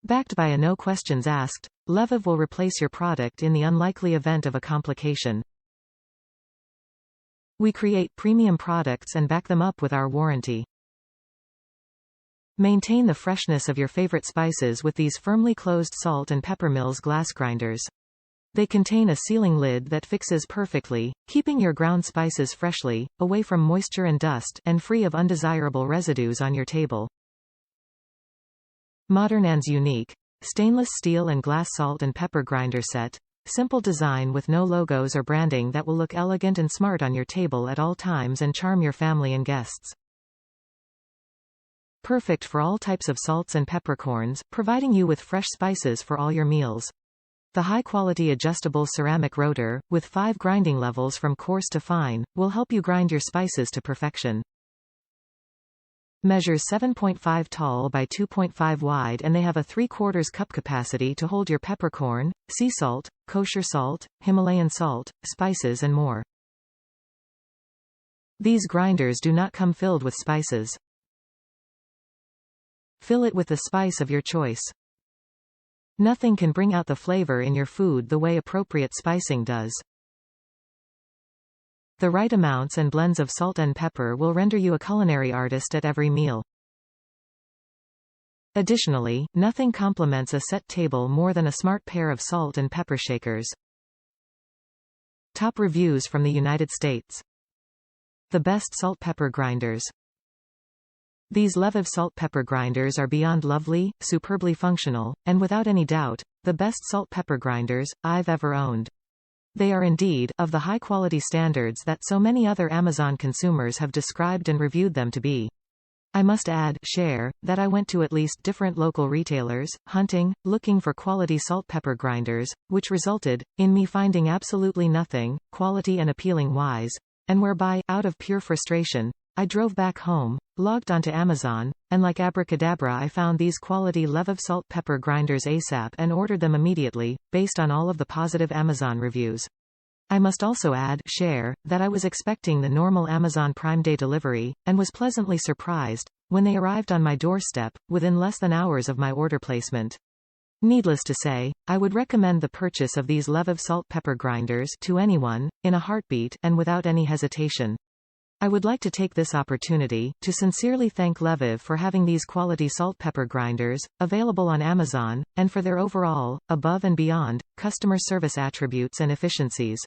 Backed by a no questions asked, Levav will replace your product in the unlikely event of a complication. We create premium products and back them up with our warranty. Maintain the freshness of your favorite spices with these firmly closed salt and pepper mills glass grinders. They contain a sealing lid that fixes perfectly, keeping your ground spices freshly, away from moisture and dust, and free of undesirable residues on your table. Modern and unique. Stainless steel and glass salt and pepper grinder set. Simple design with no logos or branding that will look elegant and smart on your table at all times and charm your family and guests. Perfect for all types of salts and peppercorns, providing you with fresh spices for all your meals. The high-quality adjustable ceramic rotor, with 5 grinding levels from coarse to fine, will help you grind your spices to perfection. Measures 7.5 tall by 2.5 wide and they have a 3/4 cup capacity to hold your peppercorn, sea salt, kosher salt, Himalayan salt, spices and more. These grinders do not come filled with spices. Fill it with the spice of your choice. Nothing can bring out the flavor in your food the way appropriate spicing does. The right amounts and blends of salt and pepper will render you a culinary artist at every meal. Additionally, nothing complements a set table more than a smart pair of salt and pepper shakers. Top reviews from the United States. The best salt pepper grinders. These Levav salt pepper grinders are beyond lovely, superbly functional, and without any doubt, the best salt pepper grinders I've ever owned. They are indeed of the high-quality standards that so many other Amazon consumers have described and reviewed them to be. I must share, that I went to at least different local retailers, looking for quality salt pepper grinders, which resulted in me finding absolutely nothing, quality and appealing-wise, and whereby, out of pure frustration, I drove back home, logged onto Amazon, and like abracadabra I found these quality Levav salt pepper grinders ASAP and ordered them immediately, based on all of the positive Amazon reviews. I must also share, that I was expecting the normal Amazon Prime Day delivery, and was pleasantly surprised, when they arrived on my doorstep, within less than hours of my order placement. Needless to say, I would recommend the purchase of these Levav salt pepper grinders to anyone, in a heartbeat, and without any hesitation. I would like to take this opportunity to sincerely thank Levav for having these quality salt pepper grinders available on Amazon, and for their overall, above and beyond, customer service attributes and efficiencies.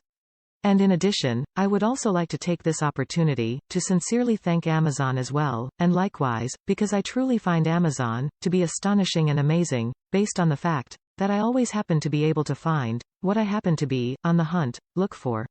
And in addition, I would also like to take this opportunity to sincerely thank Amazon as well, and likewise, because I truly find Amazon to be astonishing and amazing, based on the fact that I always happen to be able to find what I happen to be on the hunt, look for.